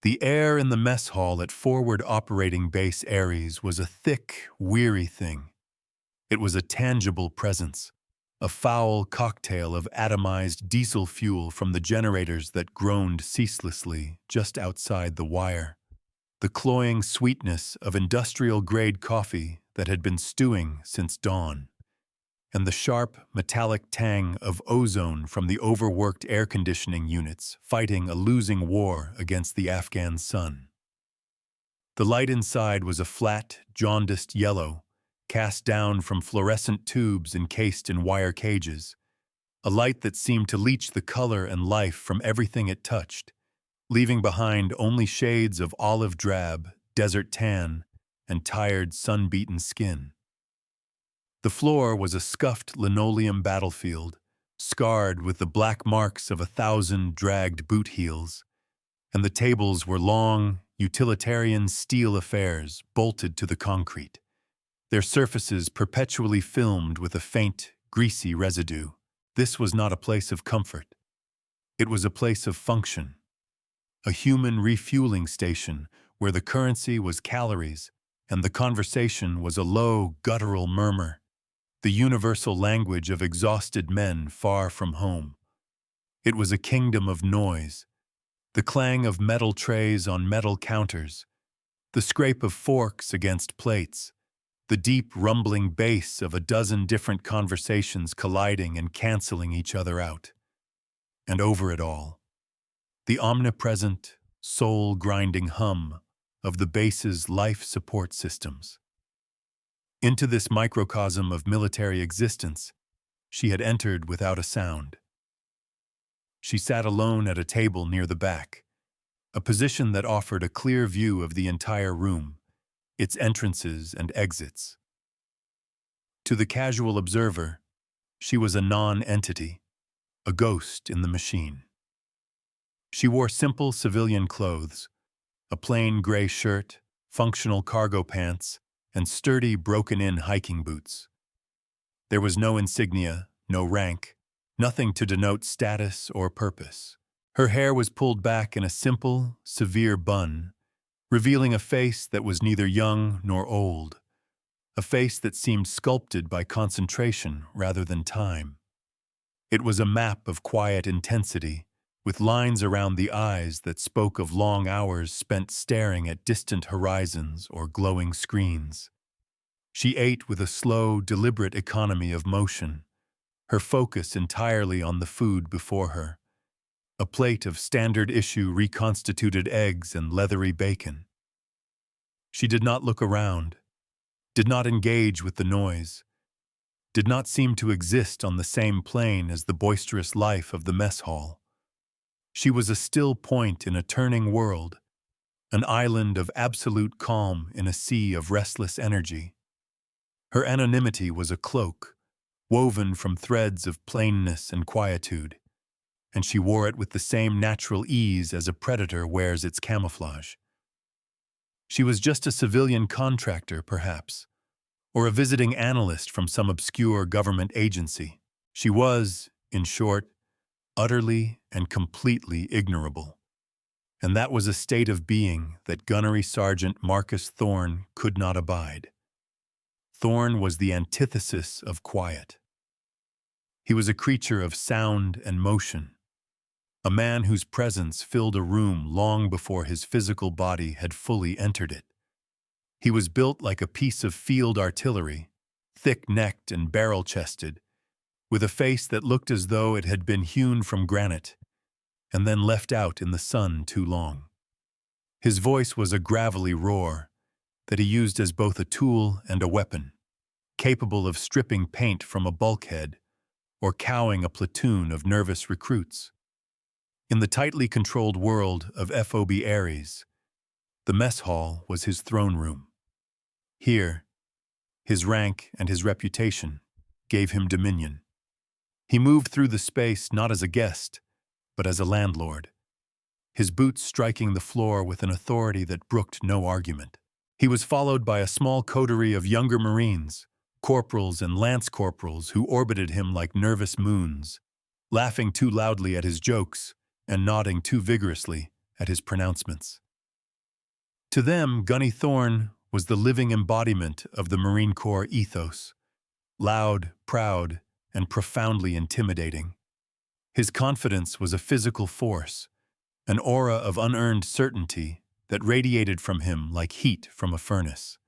The air in the mess hall at Forward Operating Base Ares was a thick, weary thing. It was a tangible presence, a foul cocktail of atomized diesel fuel from the generators that groaned ceaselessly just outside the wire, the cloying sweetness of industrial-grade coffee that had been stewing since dawn, and the sharp, metallic tang of ozone from the overworked air conditioning units fighting a losing war against the Afghan sun. The light inside was a flat, jaundiced yellow, cast down from fluorescent tubes encased in wire cages, a light that seemed to leach the color and life from everything it touched, leaving behind only shades of olive drab, desert tan, and tired, sun-beaten skin. The floor was a scuffed linoleum battlefield, scarred with the black marks of 1,000 dragged boot heels, and the tables were long, utilitarian steel affairs bolted to the concrete, their surfaces perpetually filmed with a faint, greasy residue. This was not a place of comfort. It was a place of function, a human refueling station where the currency was calories and the conversation was a low, guttural murmur, the universal language of exhausted men far from home. It was a kingdom of noise, the clang of metal trays on metal counters, the scrape of forks against plates, the deep rumbling bass of a dozen different conversations colliding and canceling each other out. And over it all, the omnipresent, soul-grinding hum of the base's life support systems. Into this microcosm of military existence, she had entered without a sound. She sat alone at a table near the back, a position that offered a clear view of the entire room, its entrances and exits. To the casual observer, she was a non-entity, a ghost in the machine. She wore simple civilian clothes, a plain gray shirt, functional cargo pants, and sturdy, broken-in hiking boots. There was no insignia, no rank, nothing to denote status or purpose. Her hair was pulled back in a simple, severe bun, revealing a face that was neither young nor old, a face that seemed sculpted by concentration rather than time. It was a map of quiet intensity, with lines around the eyes that spoke of long hours spent staring at distant horizons or glowing screens. She ate with a slow, deliberate economy of motion, her focus entirely on the food before her, a plate of standard-issue reconstituted eggs and leathery bacon. She did not look around, did not engage with the noise, did not seem to exist on the same plane as the boisterous life of the mess hall. She was a still point in a turning world, an island of absolute calm in a sea of restless energy. Her anonymity was a cloak, woven from threads of plainness and quietude, and she wore it with the same natural ease as a predator wears its camouflage. She was just a civilian contractor, perhaps, or a visiting analyst from some obscure government agency. She was, in short, utterly and completely ignorable. And that was a state of being that Gunnery Sergeant Marcus Thorne could not abide. Thorne was the antithesis of quiet. He was a creature of sound and motion, a man whose presence filled a room long before his physical body had fully entered it. He was built like a piece of field artillery, thick-necked and barrel-chested, with a face that looked as though it had been hewn from granite and then left out in the sun too long. His voice was a gravelly roar that he used as both a tool and a weapon, capable of stripping paint from a bulkhead or cowing a platoon of nervous recruits. In the tightly controlled world of FOB Ares, the mess hall was his throne room. Here, his rank and his reputation gave him dominion. He moved through the space not as a guest, but as a landlord, his boots striking the floor with an authority that brooked no argument. He was followed by a small coterie of younger Marines, corporals and lance corporals who orbited him like nervous moons, laughing too loudly at his jokes and nodding too vigorously at his pronouncements. To them, Gunny Thorne was the living embodiment of the Marine Corps ethos, loud, proud, and profoundly intimidating. His confidence was a physical force, an aura of unearned certainty that radiated from him like heat from a furnace.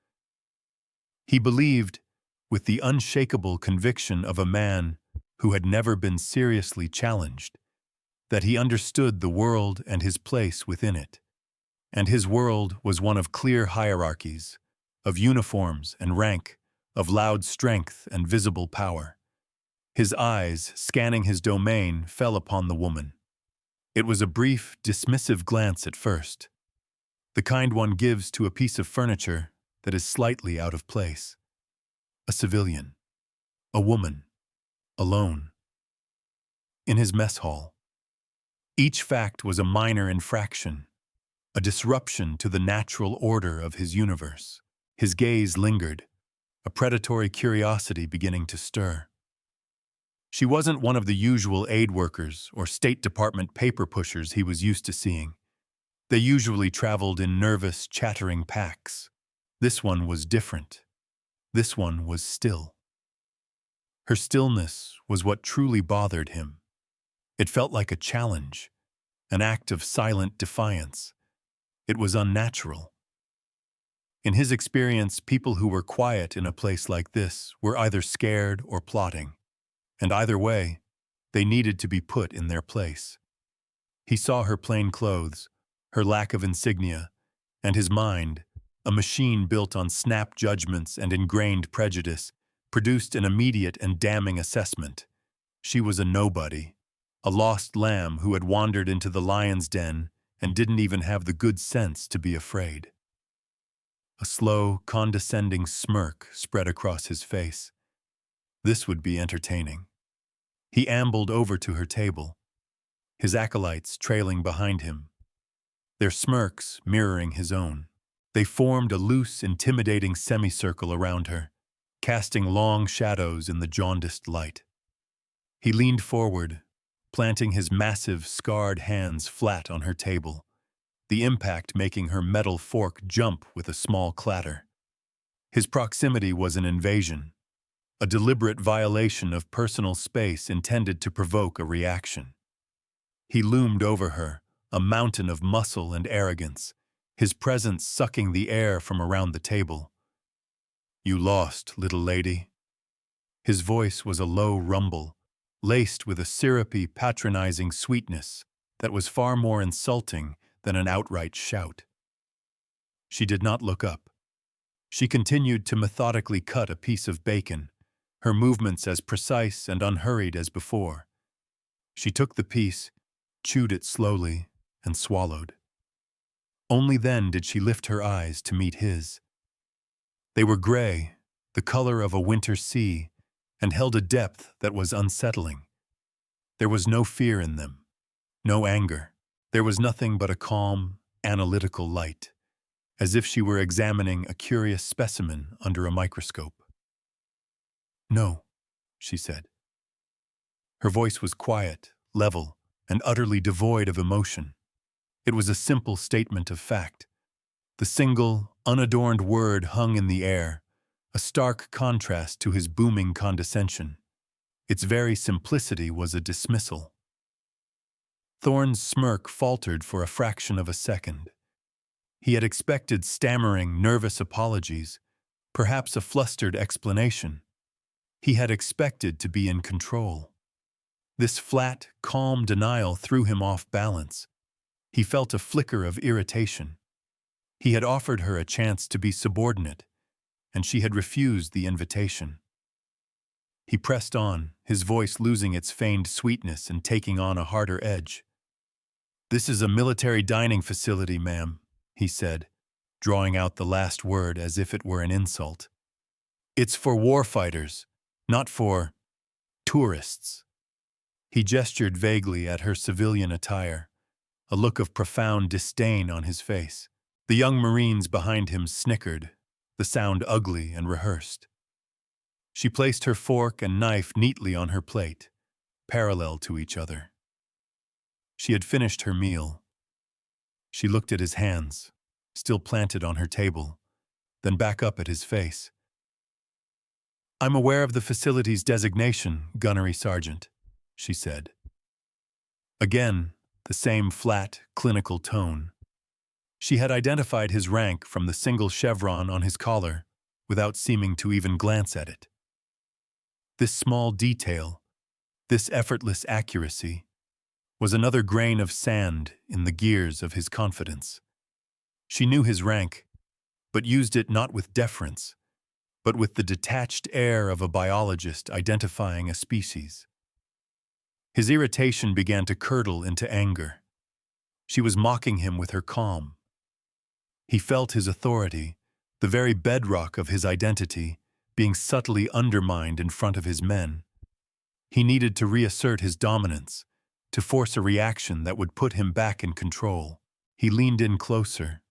He believed, with the unshakable conviction of a man who had never been seriously challenged, that he understood the world and his place within it. And his world was one of clear hierarchies, of uniforms and rank, of loud strength and visible power. His eyes, scanning his domain, fell upon the woman. It was a brief, dismissive glance at first, the kind one gives to a piece of furniture that is slightly out of place. A civilian, a woman, alone, in his mess hall. Each fact was a minor infraction, a disruption to the natural order of his universe. His gaze lingered, a predatory curiosity beginning to stir. She wasn't one of the usual aid workers or State Department paper pushers he was used to seeing. They usually traveled in nervous, chattering packs. This one was different. This one was still. Her stillness was what truly bothered him. It felt like a challenge, an act of silent defiance. It was unnatural. In his experience, people who were quiet in a place like this were either scared or plotting. And either way, they needed to be put in their place. He saw her plain clothes, her lack of insignia, and his mind, a machine built on snap judgments and ingrained prejudice, produced an immediate and damning assessment. She was a nobody, a lost lamb who had wandered into the lion's den and didn't even have the good sense to be afraid. A slow, condescending smirk spread across his face. This would be entertaining. He ambled over to her table, his acolytes trailing behind him, their smirks mirroring his own. They formed a loose, intimidating semicircle around her, casting long shadows in the jaundiced light. He leaned forward, planting his massive, scarred hands flat on her table, the impact making her metal fork jump with a small clatter. His proximity was an invasion, a deliberate violation of personal space intended to provoke a reaction. He loomed over her, a mountain of muscle and arrogance, his presence sucking the air from around the table. "You lost, little lady." His voice was a low rumble, laced with a syrupy, patronizing sweetness that was far more insulting than an outright shout. She did not look up. She continued to methodically cut a piece of bacon, her movements as precise and unhurried as before. She took the piece, chewed it slowly, and swallowed. Only then did she lift her eyes to meet his. They were gray, the color of a winter sea, and held a depth that was unsettling. There was no fear in them, no anger. There was nothing but a calm, analytical light, as if she were examining a curious specimen under a microscope. "No," she said. Her voice was quiet, level, and utterly devoid of emotion. It was a simple statement of fact. The single, unadorned word hung in the air, a stark contrast to his booming condescension. Its very simplicity was a dismissal. Thorne's smirk faltered for a fraction of a second. He had expected stammering, nervous apologies, perhaps a flustered explanation. He had expected to be in control. This flat, calm denial threw him off balance. He felt a flicker of irritation. He had offered her a chance to be subordinate, and she had refused the invitation. He pressed on, his voice losing its feigned sweetness and taking on a harder edge. "This is a military dining facility, ma'am," he said, drawing out the last word as if it were an insult. "It's for warfighters, not for tourists." He gestured vaguely at her civilian attire, a look of profound disdain on his face. The young Marines behind him snickered, the sound ugly and rehearsed. She placed her fork and knife neatly on her plate, parallel to each other. She had finished her meal. She looked at his hands, still planted on her table, then back up at his face. "I'm aware of the facility's designation, Gunnery Sergeant," she said. Again, the same flat, clinical tone. She had identified his rank from the single chevron on his collar without seeming to even glance at it. This small detail, this effortless accuracy, was another grain of sand in the gears of his confidence. She knew his rank, but used it not with deference, but with the detached air of a biologist identifying a species. His irritation began to curdle into anger. She was mocking him with her calm. He felt his authority, the very bedrock of his identity, being subtly undermined in front of his men. He needed to reassert his dominance, to force a reaction that would put him back in control. He leaned in closer,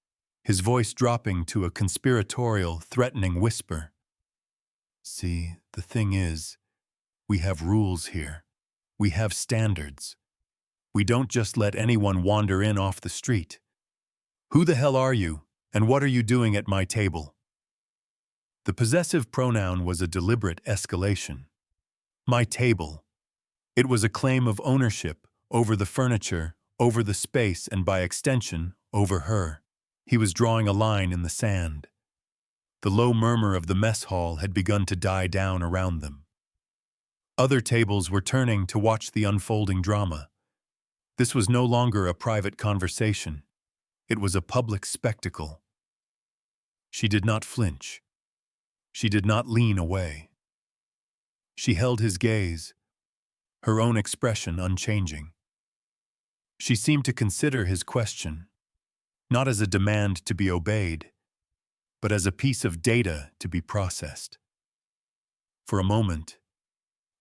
his voice dropping to a conspiratorial, threatening whisper. "See, the thing is, we have rules here. We have standards. We don't just let anyone wander in off the street. Who the hell are you, and what are you doing at my table?" The possessive pronoun was a deliberate escalation. My table. It was a claim of ownership over the furniture, over the space, and by extension, over her. He was drawing a line in the sand. The low murmur of the mess hall had begun to die down around them. Other tables were turning to watch the unfolding drama. This was no longer a private conversation. It was a public spectacle. She did not flinch. She did not lean away. She held his gaze, her own expression unchanging. She seemed to consider his question, not as a demand to be obeyed, but as a piece of data to be processed. For a moment,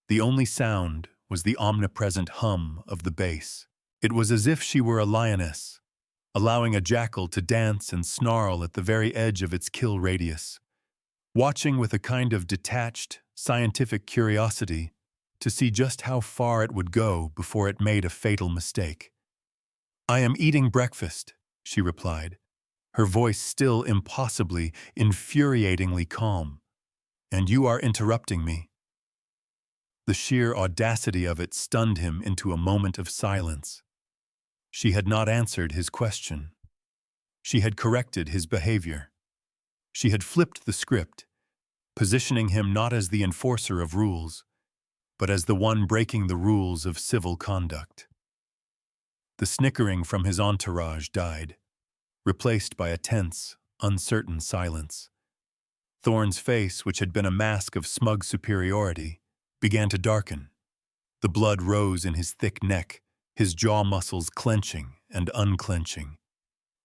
the only sound was the omnipresent hum of the bass. It was as if she were a lioness, allowing a jackal to dance and snarl at the very edge of its kill radius, watching with a kind of detached, scientific curiosity to see just how far it would go before it made a fatal mistake. "I am eating breakfast," she replied, her voice still impossibly, infuriatingly calm. "And you are interrupting me." The sheer audacity of it stunned him into a moment of silence. She had not answered his question. She had corrected his behavior. She had flipped the script, positioning him not as the enforcer of rules, but as the one breaking the rules of civil conduct. The snickering from his entourage died, replaced by a tense, uncertain silence. Thorne's face, which had been a mask of smug superiority, began to darken. The blood rose in his thick neck, his jaw muscles clenching and unclenching.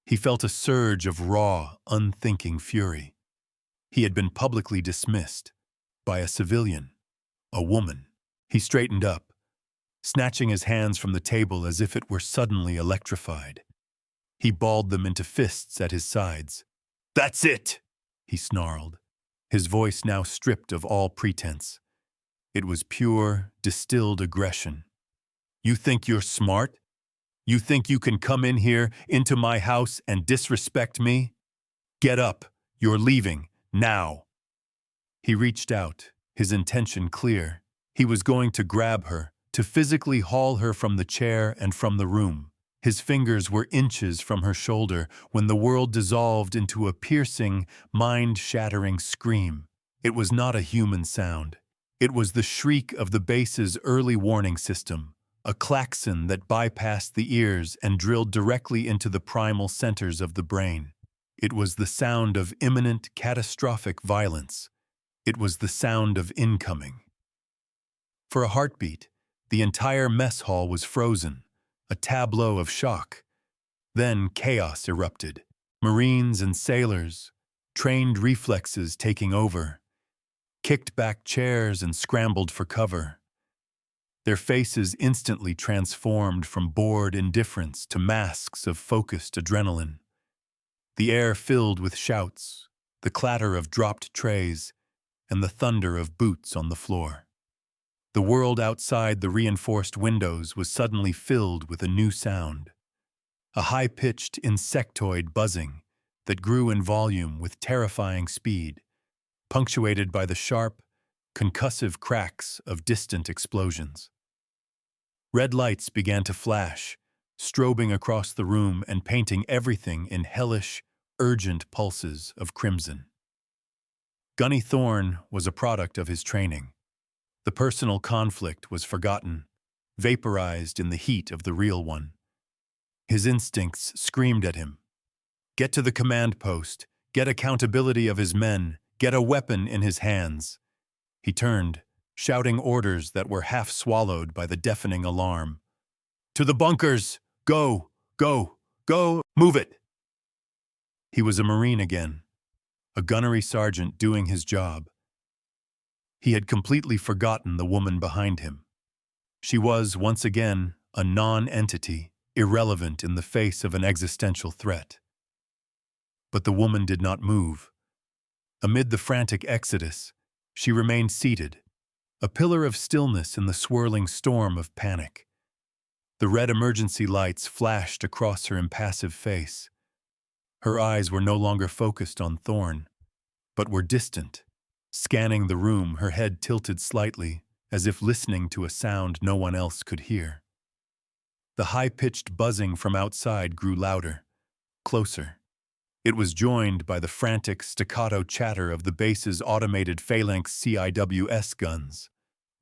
He felt a surge of raw, unthinking fury. He had been publicly dismissed by a civilian, a woman. He straightened up, snatching his hands from the table as if it were suddenly electrified. He balled them into fists at his sides. "That's it!" he snarled, his voice now stripped of all pretense. It was pure, distilled aggression. "You think you're smart? You think you can come in here, into my house, and disrespect me? Get up. You're leaving, now." He reached out, his intention clear. He was going to grab her, to physically haul her from the chair and from the room. His fingers were inches from her shoulder when the world dissolved into a piercing, mind-shattering scream. It was not a human sound. It was the shriek of the base's early warning system, a klaxon that bypassed the ears and drilled directly into the primal centers of the brain. It was the sound of imminent, catastrophic violence. It was the sound of incoming. For a heartbeat, the entire mess hall was frozen, a tableau of shock. Then chaos erupted. Marines and sailors, trained reflexes taking over, kicked back chairs and scrambled for cover. Their faces instantly transformed from bored indifference to masks of focused adrenaline. The air filled with shouts, the clatter of dropped trays, and the thunder of boots on the floor. The world outside the reinforced windows was suddenly filled with a new sound. A high-pitched insectoid buzzing, that grew in volume with terrifying speed, punctuated by the sharp, concussive cracks of distant explosions. Red lights began to flash, strobing across the room and painting everything in hellish, urgent pulses of crimson. Gunny Thorne was a product of his training. The personal conflict was forgotten, vaporized in the heat of the real one. His instincts screamed at him. Get to the command post, get accountability of his men, get a weapon in his hands. He turned, shouting orders that were half swallowed by the deafening alarm. To the bunkers! Go! Go! Go! Move it! He was a Marine again, a gunnery sergeant doing his job. He had completely forgotten the woman behind him. She was, once again, a non-entity, irrelevant in the face of an existential threat. But the woman did not move. Amid the frantic exodus, she remained seated, a pillar of stillness in the swirling storm of panic. The red emergency lights flashed across her impassive face. Her eyes were no longer focused on Thorne, but were distant, scanning the room, her head tilted slightly, as if listening to a sound no one else could hear. The high-pitched buzzing from outside grew louder, closer. It was joined by the frantic staccato chatter of the base's automated phalanx CIWS guns,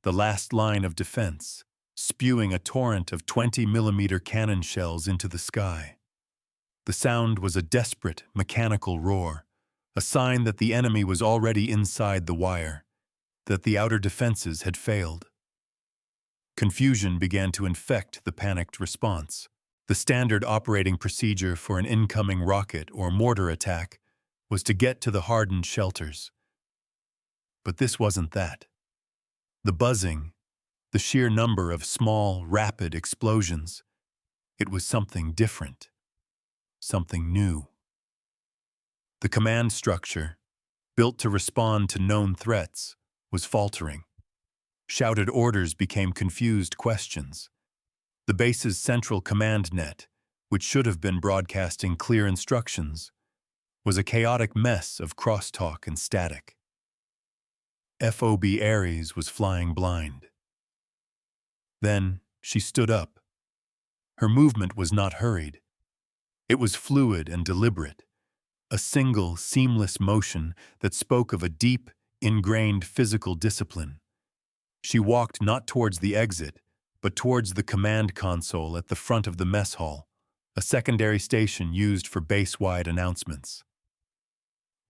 the last line of defense, spewing a torrent of 20mm cannon shells into the sky. The sound was a desperate, mechanical roar, a sign that the enemy was already inside the wire, that the outer defenses had failed. Confusion began to infect the panicked response. The standard operating procedure for an incoming rocket or mortar attack was to get to the hardened shelters. But this wasn't that. The buzzing, the sheer number of small, rapid explosions, it was something different, something new. The command structure, built to respond to known threats, was faltering. Shouted orders became confused questions. The base's central command net, which should have been broadcasting clear instructions, was a chaotic mess of crosstalk and static. FOB Ares was flying blind. Then she stood up. Her movement was not hurried. It was fluid and deliberate, a single, seamless motion that spoke of a deep, ingrained physical discipline. She walked not towards the exit, but towards the command console at the front of the mess hall, a secondary station used for base-wide announcements.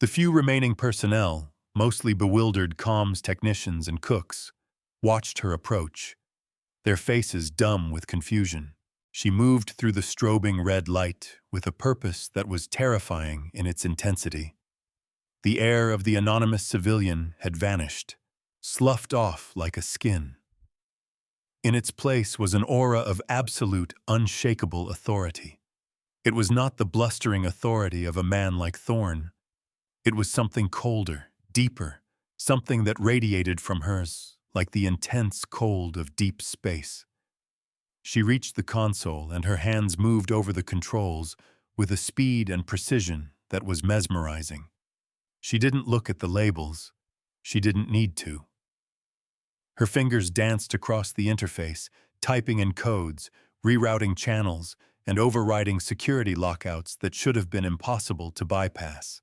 The few remaining personnel, mostly bewildered comms technicians and cooks, watched her approach, their faces dumb with confusion. She moved through the strobing red light with a purpose that was terrifying in its intensity. The air of the anonymous civilian had vanished, sloughed off like a skin. In its place was an aura of absolute, unshakable authority. It was not the blustering authority of a man like Thorne. It was something colder, deeper, something that radiated from hers like the intense cold of deep space. She reached the console and her hands moved over the controls with a speed and precision that was mesmerizing. She didn't look at the labels. She didn't need to. Her fingers danced across the interface, typing in codes, rerouting channels, and overriding security lockouts that should have been impossible to bypass.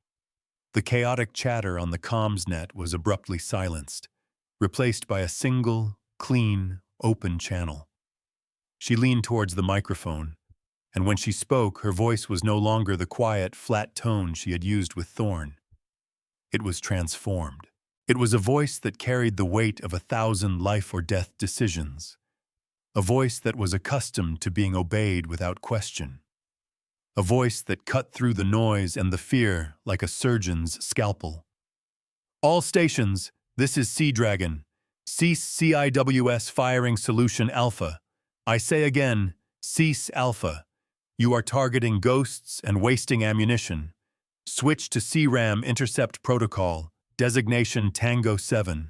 The chaotic chatter on the comms net was abruptly silenced, replaced by a single, clean, open channel. She leaned towards the microphone, and when she spoke, her voice was no longer the quiet, flat tone she had used with Thorne. It was transformed. It was a voice that carried the weight of 1,000 life-or-death decisions, a voice that was accustomed to being obeyed without question, a voice that cut through the noise and the fear like a surgeon's scalpel. All stations, this is Sea Dragon. Cease CIWS firing solution Alpha. I say again, cease Alpha. You are targeting ghosts and wasting ammunition. Switch to CRAM intercept protocol. Designation Tango 7.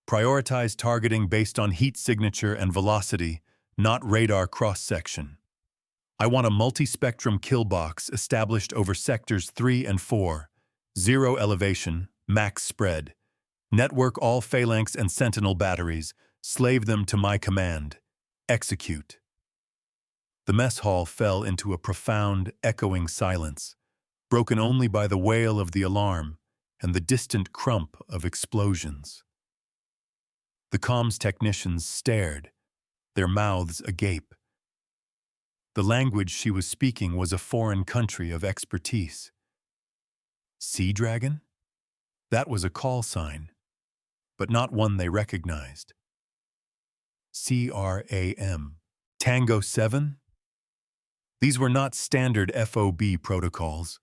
Prioritize targeting based on heat signature and velocity, not radar cross-section. I want a multi-spectrum kill box established over sectors 3 and 4, 0 elevation, max spread. Network all phalanx and sentinel batteries, slave them to my command. Execute. The mess hall fell into a profound, echoing silence, broken only by the wail of the alarm and the distant crump of explosions. The comms technicians stared, their mouths agape. The language she was speaking was a foreign country of expertise. Sea Dragon? That was a call sign, but not one they recognized. CRAM. Tango 7? These were not standard FOB protocols.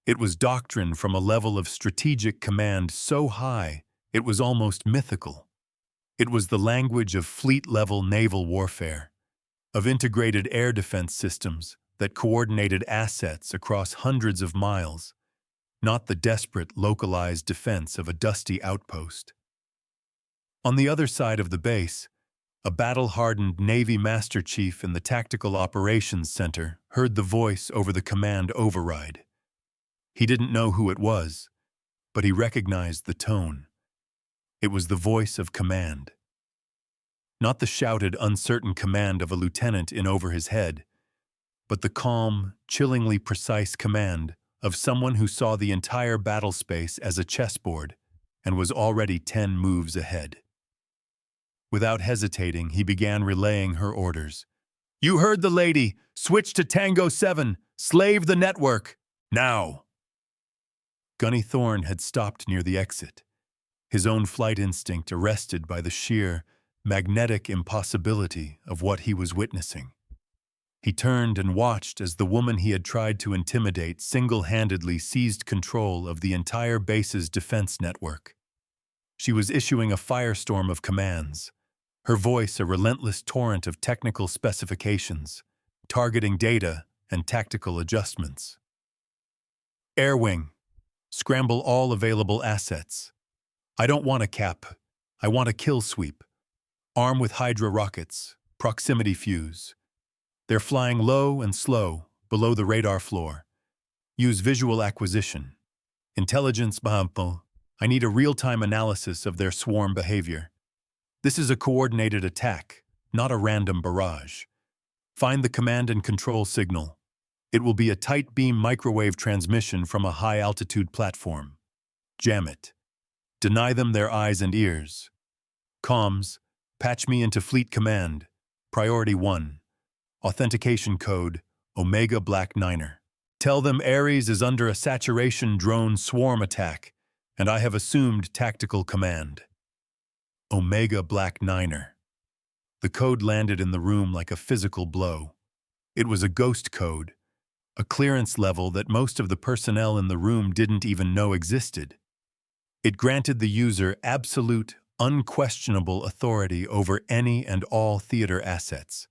It was doctrine from a level of strategic command so high it was almost mythical. It was the language of fleet-level naval warfare, of integrated air defense systems that coordinated assets across hundreds of miles, not the desperate, localized defense of a dusty outpost. On the other side of the base, a battle-hardened Navy Master Chief in the Tactical Operations Center heard the voice over the command override. He didn't know who it was, but he recognized the tone. It was the voice of command. Not the shouted, uncertain command of a lieutenant in over his head, but the calm, chillingly precise command of someone who saw the entire battle space as a chessboard and was already 10 moves ahead. Without hesitating, he began relaying her orders. "You heard the lady! Switch to Tango 7! Slave the network! Now!" Gunny Thorne had stopped near the exit, his own flight instinct arrested by the sheer, magnetic impossibility of what he was witnessing. He turned and watched as the woman he had tried to intimidate single-handedly seized control of the entire base's defense network. She was issuing a firestorm of commands, her voice a relentless torrent of technical specifications, targeting data and tactical adjustments. Air Wing, scramble all available assets. I don't want a cap, I want a kill sweep. Arm with Hydra rockets, proximity fuse. They're flying low and slow, below the radar floor. Use visual acquisition. Intelligence Bahampo. I need a real-time analysis of their swarm behavior. This is a coordinated attack, not a random barrage. Find the command and control signal. It will be a tight beam microwave transmission from a high-altitude platform. Jam it. Deny them their eyes and ears. Comms, patch me into Fleet Command. Priority 1. Authentication code, Omega Black Niner. Tell them Ares is under a saturation drone swarm attack, and I have assumed tactical command. Omega Black Niner. The code landed in the room like a physical blow. It was a ghost code, a clearance level that most of the personnel in the room didn't even know existed. It granted the user absolute, unquestionable authority over any and all theater assets.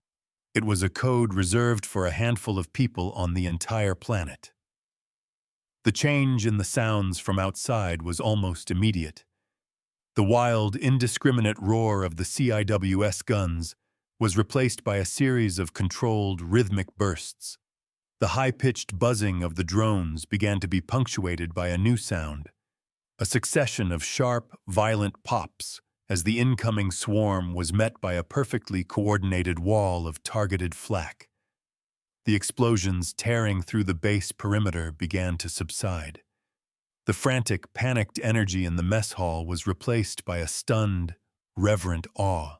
It was a code reserved for a handful of people on the entire planet. The change in the sounds from outside was almost immediate. The wild, indiscriminate roar of the CIWS guns was replaced by a series of controlled, rhythmic bursts. The high-pitched buzzing of the drones began to be punctuated by a new sound, a succession of sharp, violent pops as the incoming swarm was met by a perfectly coordinated wall of targeted flak. The explosions tearing through the base perimeter began to subside. The frantic, panicked energy in the mess hall was replaced by a stunned, reverent awe.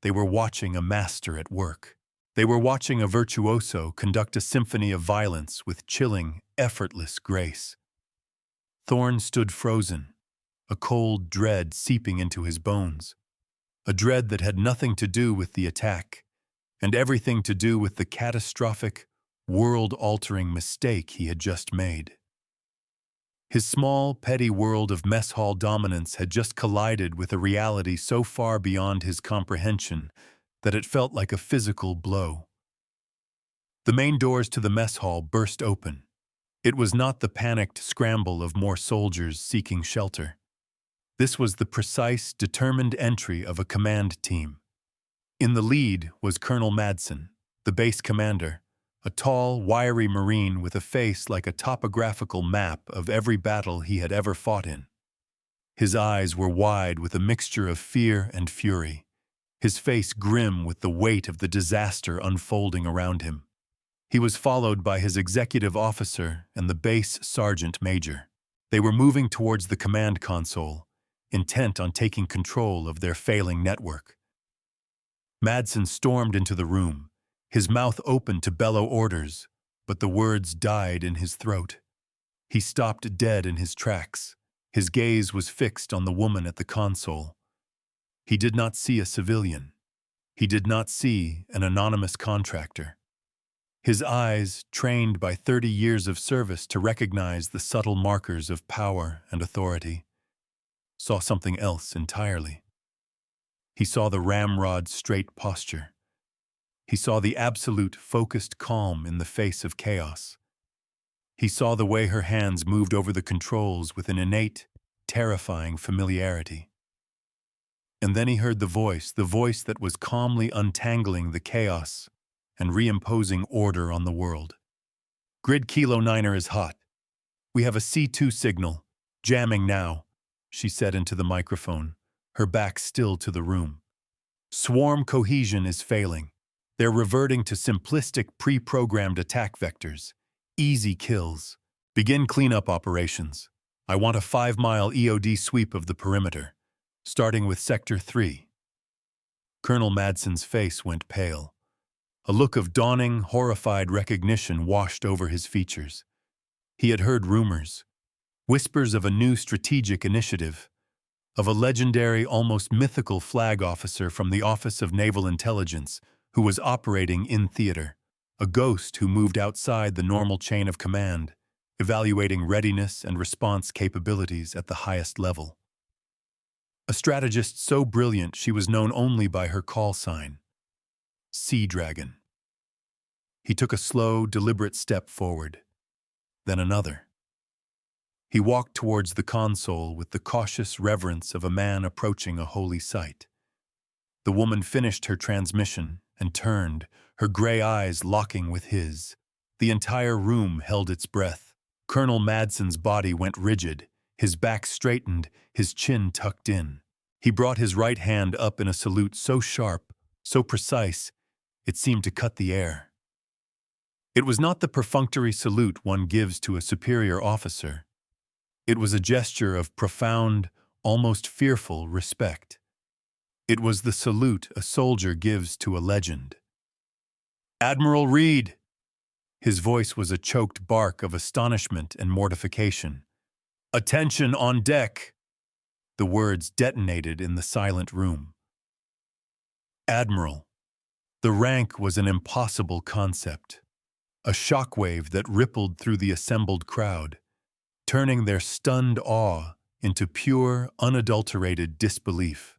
They were watching a master at work. They were watching a virtuoso conduct a symphony of violence with chilling, effortless grace. Thorne stood frozen, a cold dread seeping into his bones, a dread that had nothing to do with the attack, and everything to do with the catastrophic, world-altering mistake he had just made. His small, petty world of mess hall dominance had just collided with a reality so far beyond his comprehension that it felt like a physical blow. The main doors to the mess hall burst open. It was not the panicked scramble of more soldiers seeking shelter. This was the precise, determined entry of a command team. In the lead was Colonel Madsen, the base commander, a tall, wiry Marine with a face like a topographical map of every battle he had ever fought in. His eyes were wide with a mixture of fear and fury, his face grim with the weight of the disaster unfolding around him. He was followed by his executive officer and the base sergeant major. They were moving towards the command console, intent on taking control of their failing network. Madsen stormed into the room, his mouth open to bellow orders, but the words died in his throat. He stopped dead in his tracks. His gaze was fixed on the woman at the console. He did not see a civilian. He did not see an anonymous contractor. His eyes, trained by 30 years of service to recognize the subtle markers of power and authority, saw something else entirely. He saw the ramrod's straight posture. He saw the absolute, focused calm in the face of chaos. He saw the way her hands moved over the controls with an innate, terrifying familiarity. And then he heard the voice that was calmly untangling the chaos and reimposing order on the world. "Grid Kilo 9er is hot. We have a C2 signal. Jamming now," she said into the microphone, her back still to the room. "Swarm cohesion is failing. They're reverting to simplistic pre-programmed attack vectors. Easy kills. Begin cleanup operations. I want a 5-mile EOD sweep of the perimeter, starting with Sector 3. Colonel Madsen's face went pale. A look of dawning, horrified recognition washed over his features. He had heard rumors, whispers of a new strategic initiative, of a legendary, almost mythical flag officer from the Office of Naval Intelligence who was operating in theater, a ghost who moved outside the normal chain of command, evaluating readiness and response capabilities at the highest level. A strategist so brilliant she was known only by her call sign, Sea Dragon. He took a slow, deliberate step forward, then another. He walked towards the console with the cautious reverence of a man approaching a holy site. The woman finished her transmission and turned, her gray eyes locking with his. The entire room held its breath. Colonel Madsen's body went rigid, his back straightened, his chin tucked in. He brought his right hand up in a salute so sharp, so precise, it seemed to cut the air. It was not the perfunctory salute one gives to a superior officer. It was a gesture of profound, almost fearful respect. It was the salute a soldier gives to a legend. "Admiral Reed!" His voice was a choked bark of astonishment and mortification. "Attention on deck!" The words detonated in the silent room. Admiral. The rank was an impossible concept, a shockwave that rippled through the assembled crowd, turning their stunned awe into pure, unadulterated disbelief.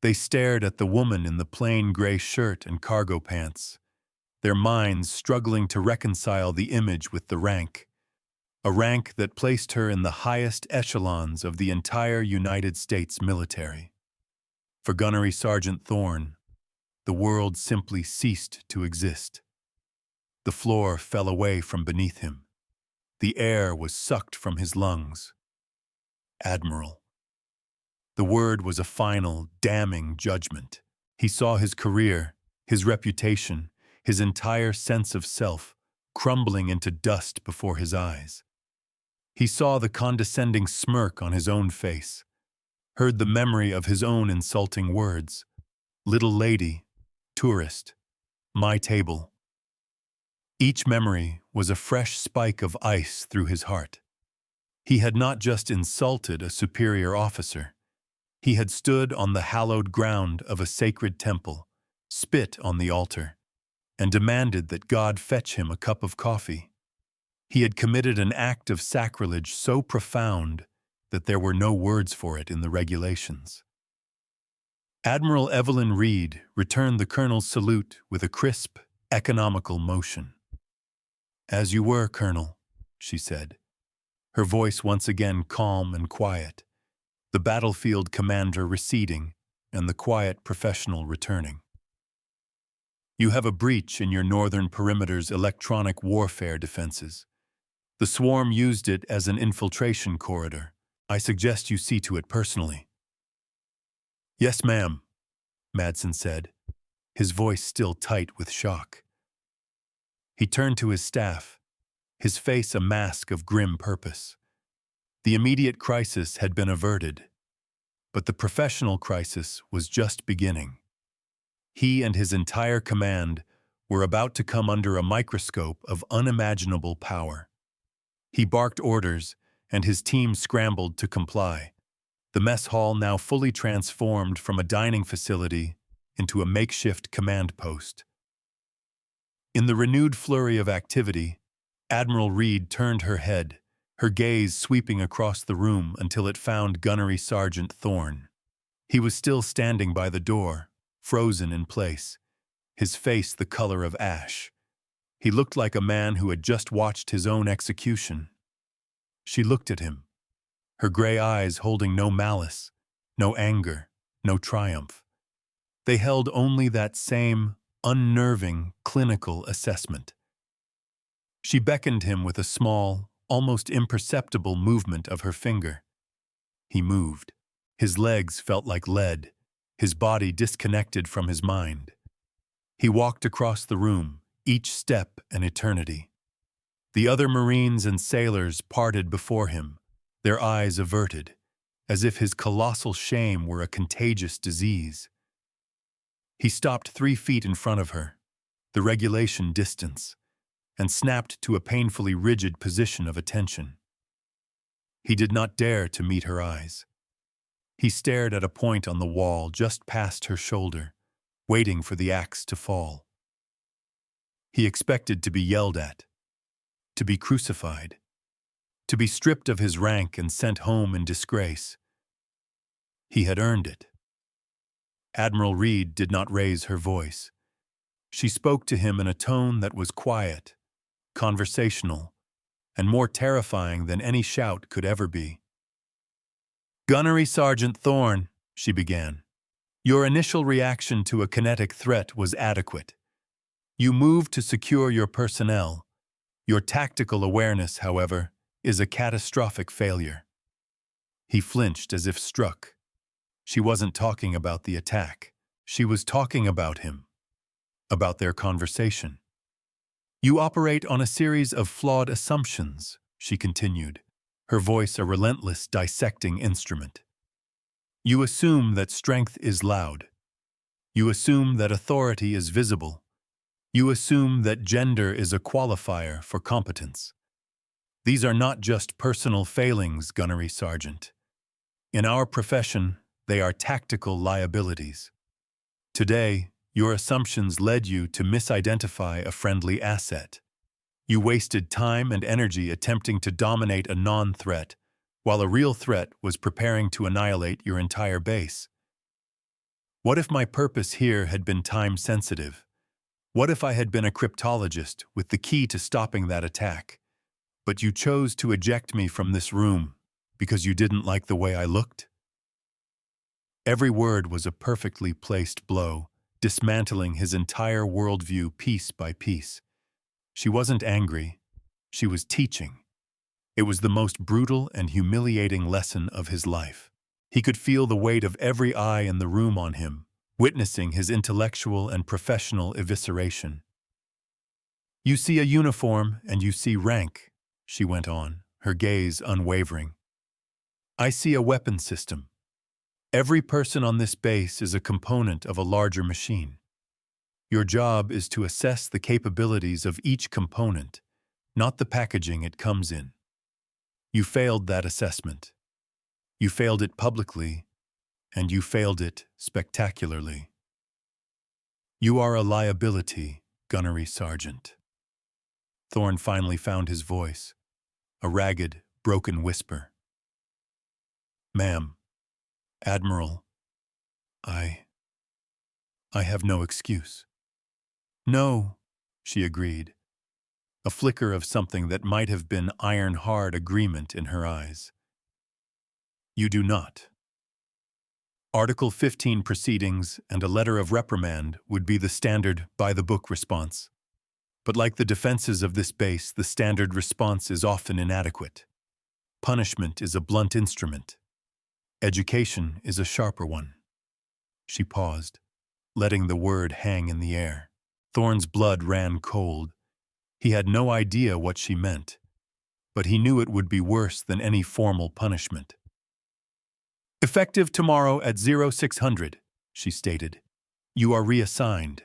They stared at the woman in the plain gray shirt and cargo pants, their minds struggling to reconcile the image with the rank, a rank that placed her in the highest echelons of the entire United States military. For Gunnery Sergeant Thorne, the world simply ceased to exist. The floor fell away from beneath him. The air was sucked from his lungs. Admiral. The word was a final, damning judgment. He saw his career, his reputation, his entire sense of self crumbling into dust before his eyes. He saw the condescending smirk on his own face, heard the memory of his own insulting words. Little lady, tourist, my table. Each memory was a fresh spike of ice through his heart. He had not just insulted a superior officer. He had stood on the hallowed ground of a sacred temple, spit on the altar, and demanded that God fetch him a cup of coffee. He had committed an act of sacrilege so profound that there were no words for it in the regulations. Admiral Evelyn Reed returned the colonel's salute with a crisp, economical motion. "As you were, Colonel," she said, her voice once again calm and quiet, the battlefield commander receding and the quiet professional returning. You have a breach in your northern perimeter's electronic warfare defenses. The swarm used it as an infiltration corridor. I suggest you see to it personally." "Yes, ma'am," Madsen said, his voice still tight with shock. He turned to his staff, his face a mask of grim purpose. The immediate crisis had been averted, but the professional crisis was just beginning. He and his entire command were about to come under a microscope of unimaginable power. He barked orders, and his team scrambled to comply, the mess hall now fully transformed from a dining facility into a makeshift command post. In the renewed flurry of activity, Admiral Reed turned her head, her gaze sweeping across the room until it found Gunnery Sergeant Thorne. He was still standing by the door, frozen in place, his face the color of ash. He looked like a man who had just watched his own execution. She looked at him, her gray eyes holding no malice, no anger, no triumph. They held only that same unnerving, clinical assessment. She beckoned him with a small, almost imperceptible movement of her finger. He moved. His legs felt like lead, his body disconnected from his mind. He walked across the room, each step an eternity. The other Marines and sailors parted before him, their eyes averted, as if his colossal shame were a contagious disease. He stopped 3 feet in front of her, the regulation distance, and snapped to a painfully rigid position of attention. He did not dare to meet her eyes. He stared at a point on the wall just past her shoulder, waiting for the axe to fall. He expected to be yelled at, to be crucified, to be stripped of his rank and sent home in disgrace. He had earned it. Admiral Reed did not raise her voice. She spoke to him in a tone that was quiet, conversational, and more terrifying than any shout could ever be. "Gunnery Sergeant Thorne," she began, "your initial reaction to a kinetic threat was adequate. You moved to secure your personnel. Your tactical awareness, however, is a catastrophic failure." He flinched as if struck. She wasn't talking about the attack. She was talking about him, about their conversation. "You operate on a series of flawed assumptions," she continued, her voice a relentless dissecting instrument. "You assume that strength is loud. You assume that authority is visible. You assume that gender is a qualifier for competence. These are not just personal failings, Gunnery Sergeant. In our profession, they are tactical liabilities. Today, your assumptions led you to misidentify a friendly asset. You wasted time and energy attempting to dominate a non-threat, while a real threat was preparing to annihilate your entire base. What if my purpose here had been time-sensitive? What if I had been a cryptologist with the key to stopping that attack? But you chose to eject me from this room because you didn't like the way I looked? Every word was a perfectly placed blow, dismantling his entire worldview piece by piece. She wasn't angry. She was teaching. It was the most brutal and humiliating lesson of his life. He could feel the weight of every eye in the room on him, witnessing his intellectual and professional evisceration. "You see a uniform and you see rank," she went on, her gaze unwavering. "I see a weapon system. Every person on this base is a component of a larger machine. Your job is to assess the capabilities of each component, not the packaging it comes in. You failed that assessment. You failed it publicly, and you failed it spectacularly. You are a liability, Gunnery Sergeant." Thorne finally found his voice, a ragged, broken whisper. "Ma'am, Admiral, I have no excuse." "No," she agreed, a flicker of something that might have been iron-hard agreement in her eyes. "You do not." Article 15 proceedings and a letter of reprimand would be the standard by-the-book response. But like the defenses of this base, the standard response is often inadequate. Punishment is a blunt instrument. Education is a sharper one. She paused, letting the word hang in the air. Thorne's blood ran cold. He had no idea what she meant, but he knew it would be worse than any formal punishment. "Effective tomorrow at 0600, she stated. "You are reassigned.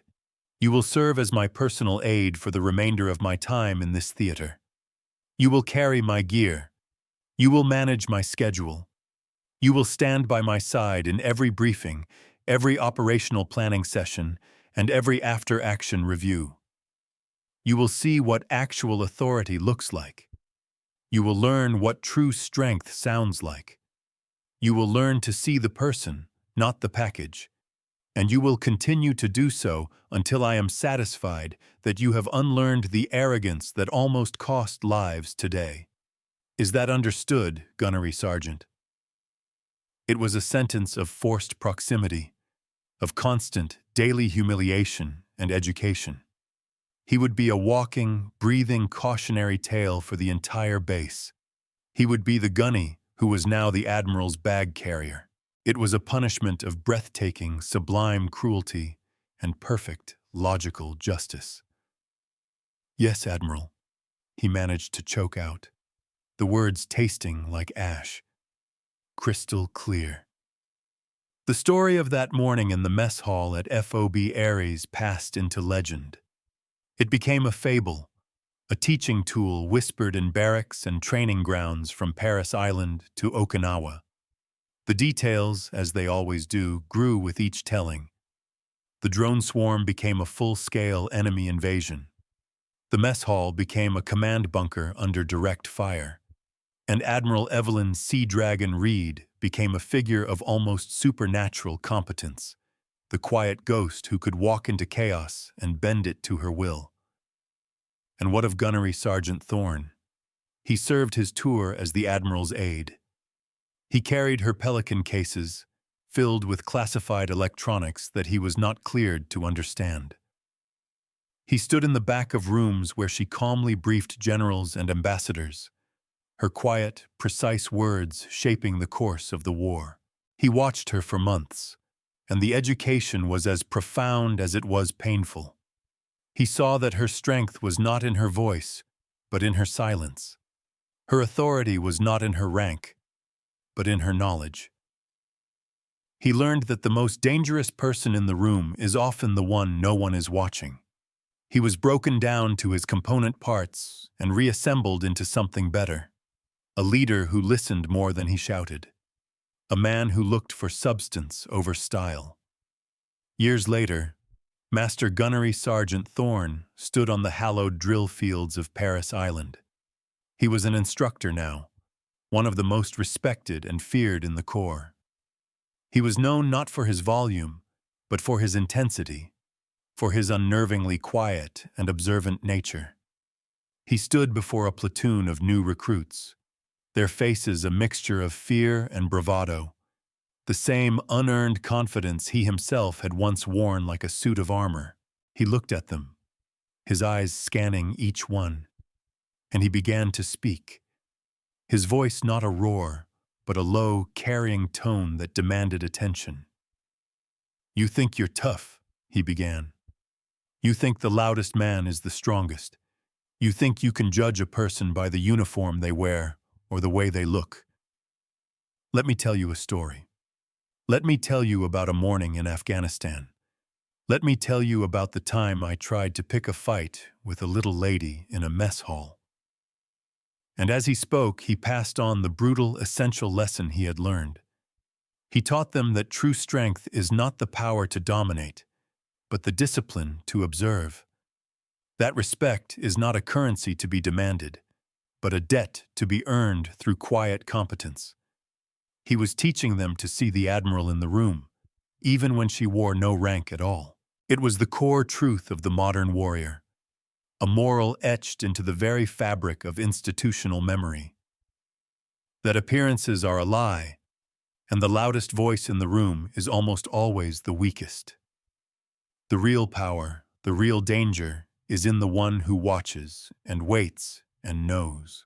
You will serve as my personal aide for the remainder of my time in this theater. You will carry my gear. You will manage my schedule. You will stand by my side in every briefing, every operational planning session, and every after-action review. You will see what actual authority looks like. You will learn what true strength sounds like. You will learn to see the person, not the package. And you will continue to do so until I am satisfied that you have unlearned the arrogance that almost cost lives today. Is that understood, Gunnery Sergeant?" It was a sentence of forced proximity, of constant, daily humiliation and education. He would be a walking, breathing cautionary tale for the entire base. He would be the gunny who was now the Admiral's bag carrier. It was a punishment of breathtaking, sublime cruelty and perfect, logical justice. "Yes, Admiral," he managed to choke out, the words tasting like ash. Crystal clear. The story of that morning in the mess hall at FOB Ares passed into legend. It became a fable, a teaching tool whispered in barracks and training grounds from Paris Island to Okinawa. The details, as they always do, grew with each telling. The drone swarm became a full-scale enemy invasion. The mess hall became a command bunker under direct fire. And Admiral Evelyn Sea Dragon Reed became a figure of almost supernatural competence, the quiet ghost who could walk into chaos and bend it to her will. And what of Gunnery Sergeant Thorne? He served his tour as the Admiral's aide. He carried her Pelican cases, filled with classified electronics that he was not cleared to understand. He stood in the back of rooms where she calmly briefed generals and ambassadors, her quiet, precise words shaping the course of the war. He watched her for months, and the education was as profound as it was painful. He saw that her strength was not in her voice, but in her silence. Her authority was not in her rank, but in her knowledge. He learned that the most dangerous person in the room is often the one no one is watching. He was broken down to his component parts and reassembled into something better. A leader who listened more than he shouted. A man who looked for substance over style. Years later, Master Gunnery Sergeant Thorne stood on the hallowed drill fields of Paris Island. He was an instructor now, one of the most respected and feared in the Corps. He was known not for his volume, but for his intensity, for his unnervingly quiet and observant nature. He stood before a platoon of new recruits, their faces a mixture of fear and bravado, the same unearned confidence he himself had once worn like a suit of armor. He looked at them, his eyes scanning each one, and he began to speak. His voice not a roar, but a low, carrying tone that demanded attention. "You think you're tough," he began. "You think the loudest man is the strongest. You think you can judge a person by the uniform they wear or the way they look. Let me tell you a story. Let me tell you about a morning in Afghanistan. Let me tell you about the time I tried to pick a fight with a little lady in a mess hall." And as he spoke, he passed on the brutal, essential lesson he had learned. He taught them that true strength is not the power to dominate, but the discipline to observe. That respect is not a currency to be demanded, but a debt to be earned through quiet competence. He was teaching them to see the Admiral in the room, even when she wore no rank at all. It was the core truth of the modern warrior, a moral etched into the very fabric of institutional memory. That appearances are a lie, And the loudest voice in the room is almost always the weakest. The real power, the real danger, is in the one who watches and waits and knows.